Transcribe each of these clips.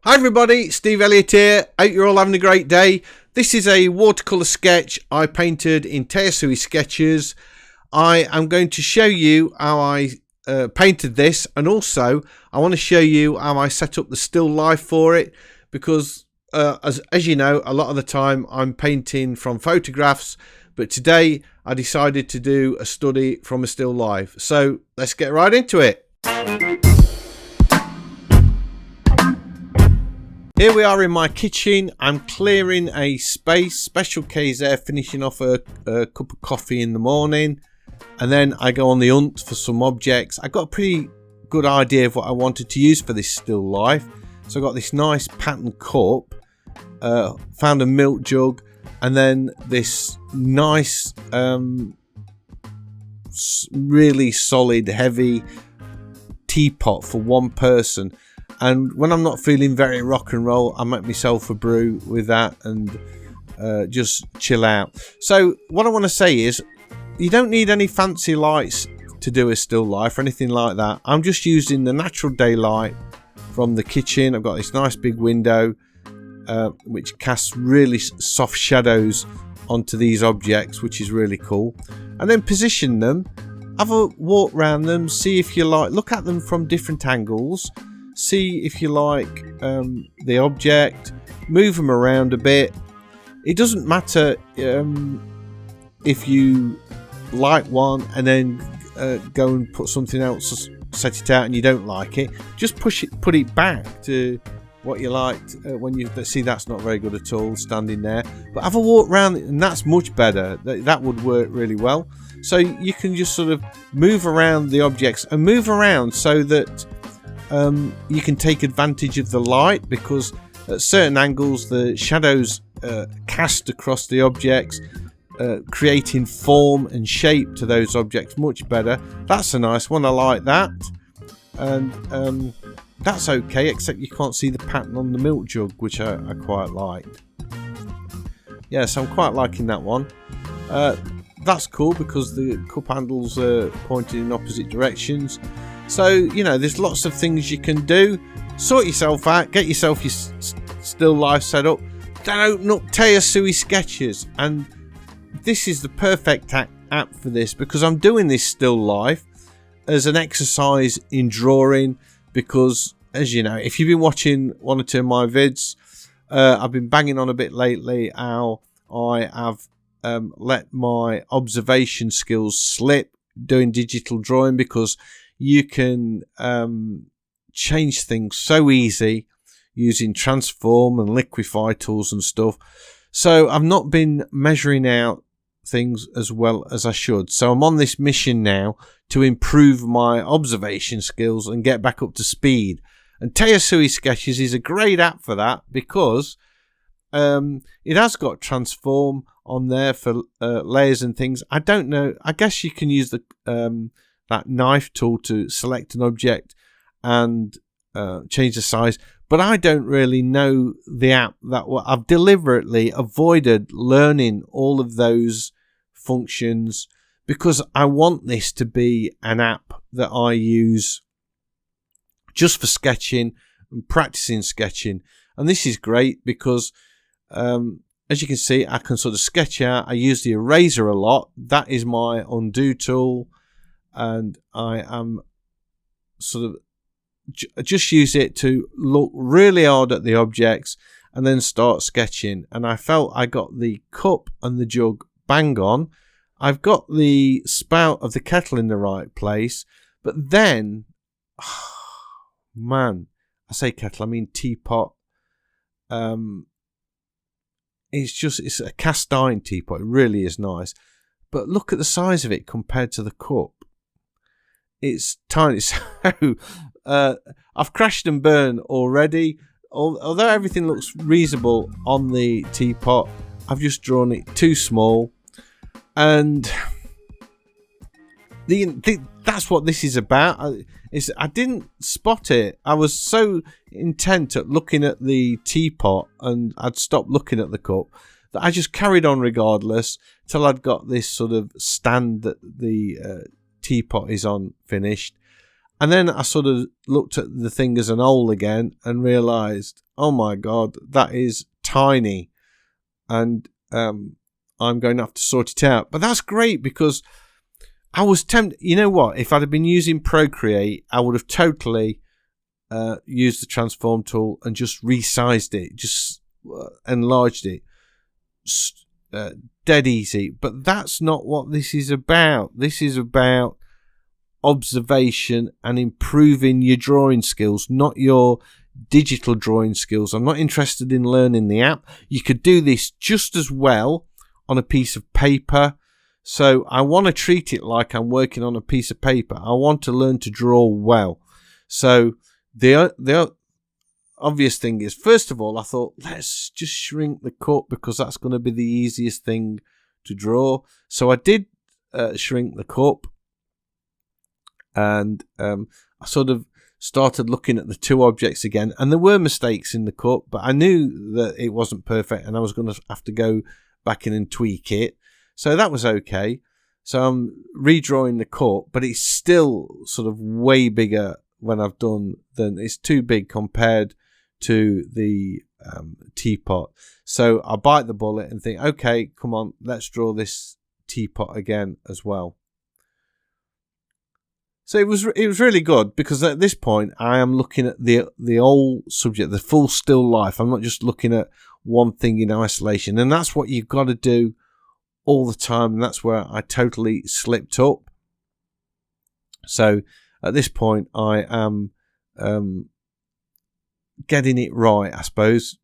Hi everybody, Steve Elliott here. Hope you're all having a great day. This is a watercolour sketch I painted in Tayasui Sketches. I am going to show you how I painted this, and also I want to show you how I set up the still life for it, because as you know, a lot of the time I'm painting from photographs, but today I decided to do a study from a still life. So let's get right into it. Here we are in my kitchen. I'm clearing a space, special case there, finishing off a cup of coffee in the morning, and then I go on the hunt for some objects. I got a pretty good idea of what I wanted to use for this still life, so I got this nice pattern cup, found a milk jug, and then this nice really solid heavy teapot for one person. And when I'm not feeling very rock and roll, I make myself a brew with that and just chill out. So what I want to say is, you don't need any fancy lights to do a still life or anything like that. I'm just using the natural daylight from the kitchen. I've got this nice big window which casts really soft shadows onto these objects, which is really cool. And then position them, have a walk around them, see if you like, look at them from different angles. See if you like the object, move them around a bit. It doesn't matter if you like one and then go and put something else, set it out, and you don't like it. Just put it back to what you liked when you see that's not very good at all, standing there. But have a walk around, and that's much better. That would work really well. So you can just sort of move around the objects and move around so that you can take advantage of the light, because at certain angles the shadows cast across the objects, creating form and shape to those objects much better. That's a nice one, I like that. And that's okay, except you can't see the pattern on the milk jug, which I quite liked. Yes, I'm quite liking that one. That's cool because the cup handles are pointed in opposite directions. So, you know, there's lots of things you can do. Sort yourself out, get yourself your still life set up, then open up Tayasui Sketches. And this is the perfect app for this, because I'm doing this still life as an exercise in drawing, because, as you know, if you've been watching one or two of my vids, I've been banging on a bit lately how I have let my observation skills slip doing digital drawing, because you can change things so easy using transform and liquify tools and stuff. So I've not been measuring out things as well as I should. So I'm on this mission now to improve my observation skills and get back up to speed. And Tayasui Sketches is a great app for that, because it has got transform on there for layers and things. I don't know. I guess you can use the that knife tool to select an object and change the size, but I don't really know the app that well. I've deliberately avoided learning all of those functions because I want this to be an app that I use just for sketching and practicing sketching. And this is great because as you can see, I can sort of sketch out. I use the eraser a lot. That is my undo tool. And I am sort of just use it to look really hard at the objects and then start sketching. And I felt I got the cup and the jug bang on. I've got the spout of the kettle in the right place, but then, man, I say kettle, I mean teapot. It's a cast iron teapot. It really is nice, but look at the size of it compared to the cup. It's tiny. So I've crashed and burned already. Although everything looks reasonable on the teapot, I've just drawn it too small. And that's what this is about. I didn't spot it. I was so intent at looking at the teapot, and I'd stopped looking at the cup, that I just carried on regardless till I'd got this sort of stand that the teapot is on finished. And then I sort of looked at the thing as an owl again and realised, oh my God, that is tiny. And I'm going to have to sort it out. But that's great because I was tempted. You know what? If I'd have been using Procreate, I would have totally used the transform tool and just resized it, just enlarged it. Dead easy. But that's not what this is about. This is about observation and improving your drawing skills, not your digital drawing skills. I'm not interested in learning the app. You could do this just as well on a piece of paper. So I want to treat it like I'm working on a piece of paper. I want to learn to draw well. So the obvious thing is, first of all, I thought, let's just shrink the cup because that's going to be the easiest thing to draw. So I did shrink the cup. And I sort of started looking at the two objects again, and there were mistakes in the cut, but I knew that it wasn't perfect and I was going to have to go back in and tweak it. So that was okay. So I'm redrawing the cut, but it's still sort of way bigger when I've done than it's too big compared to the teapot. So I bite the bullet and think, okay, come on, let's draw this teapot again as well. So it was really good because at this point I am looking at the whole subject, the full still life. I'm not just looking at one thing in isolation, and that's what you've got to do all the time. And that's where I totally slipped up. So at this point I am getting it right, I suppose,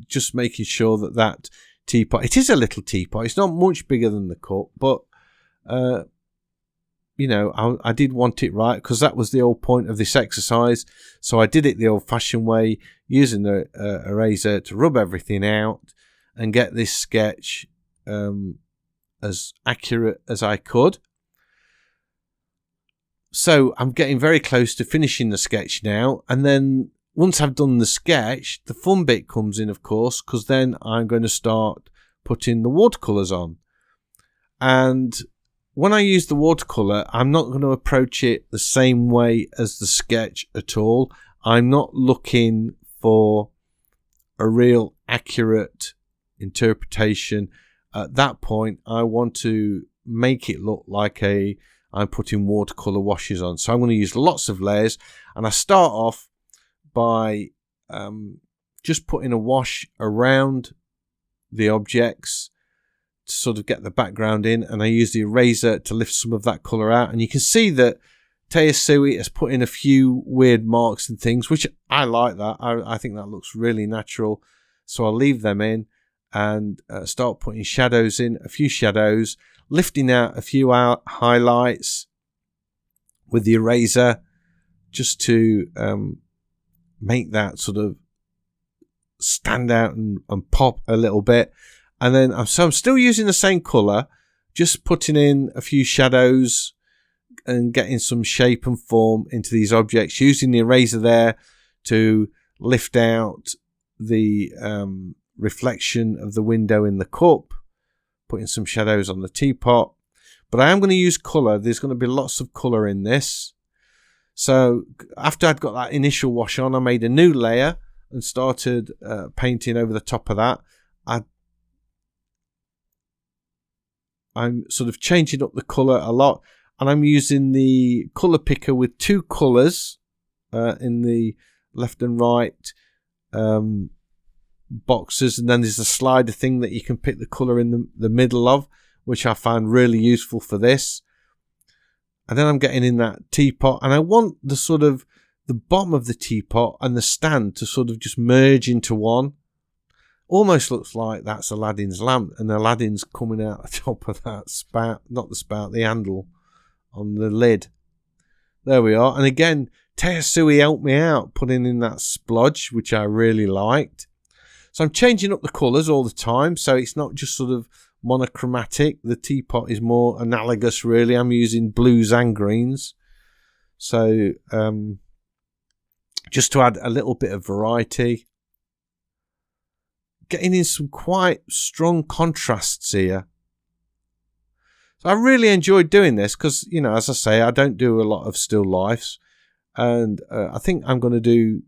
just making sure that teapot. It is a little teapot. It's not much bigger than the cup, but you know, I did want it right because that was the whole point of this exercise. So I did it the old-fashioned way, using the eraser to rub everything out and get this sketch as accurate as I could. So I'm getting very close to finishing the sketch now. And then once I've done the sketch, the fun bit comes in, of course, because then I'm going to start putting the watercolours on. And when I use the watercolour, I'm not going to approach it the same way as the sketch at all. I'm not looking for a real accurate interpretation. At that point, I want to make it look like I'm putting watercolour washes on. So I'm going to use lots of layers, and I start off by just putting a wash around the objects to sort of get the background in, and I use the eraser to lift some of that colour out. And you can see that Tayasui has put in a few weird marks and things, which I like that. I think that looks really natural. So I'll leave them in and start putting shadows in, a few shadows, lifting out a few highlights with the eraser just to make that sort of stand out and pop a little bit. And then I'm still using the same colour, just putting in a few shadows and getting some shape and form into these objects, using the eraser there to lift out the reflection of the window in the cup, putting some shadows on the teapot. But I am going to use colour. There's going to be lots of colour in this. So after I'd got that initial wash on, I made a new layer and started painting over the top of that. I'm sort of changing up the colour a lot, and I'm using the colour picker with two colours in the left and right boxes, and then there's a slider thing that you can pick the colour in the middle of, which I find really useful for this. And then I'm getting in that teapot, and I want the sort of the bottom of the teapot and the stand to sort of just merge into one. Almost looks like that's Aladdin's lamp, and Aladdin's coming out the top of that spout, not the spout, the handle on the lid. There we are. And again, Tayasui helped me out putting in that splodge, which I really liked. So I'm changing up the colours all the time, so it's not just sort of monochromatic. The teapot is more analogous, really. I'm using blues and greens. So just to add a little bit of variety. Getting in some quite strong contrasts here. So I really enjoyed doing this because, you know, as I say, I don't do a lot of still lifes. and I think I'm going to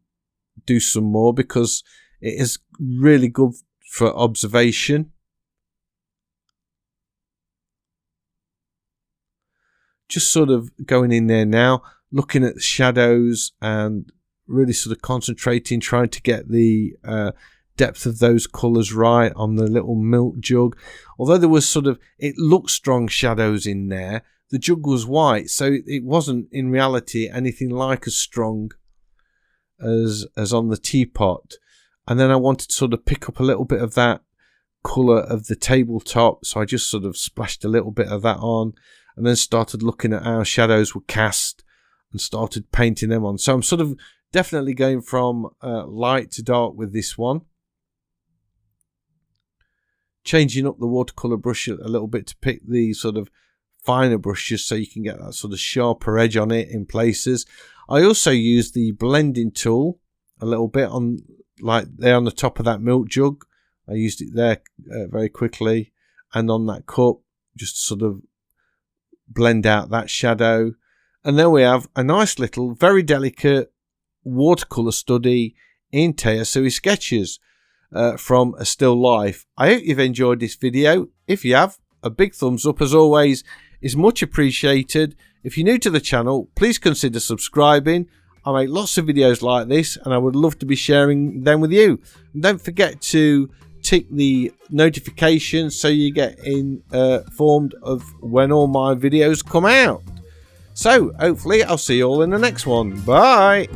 do some more because it is really good for observation. Just sort of going in there now, looking at the shadows and really sort of concentrating, trying to get the depth of those colours right on the little milk jug. Although there was sort of, it looked strong shadows in there, the jug was white, so it wasn't in reality anything like as strong as on the teapot. And then I wanted to sort of pick up a little bit of that colour of the tabletop, so I just sort of splashed a little bit of that on, and then started looking at how shadows were cast and started painting them on. So I'm sort of definitely going from light to dark with this one. Changing up the watercolour brush a little bit to pick the sort of finer brushes so you can get that sort of sharper edge on it in places. I also used the blending tool a little bit on, like there on the top of that milk jug. I used it there very quickly, and on that cup, just to sort of blend out that shadow. And then we have a nice little, very delicate watercolour study in Tayasui Sketches from A Still Life. I hope you've enjoyed this video. If you have, a big thumbs up as always is much appreciated. If you're new to the channel, please consider subscribing. I make lots of videos like this and I would love to be sharing them with you. And don't forget to tick the notifications so you get informed of when all my videos come out. So hopefully I'll see you all in the next one. Bye.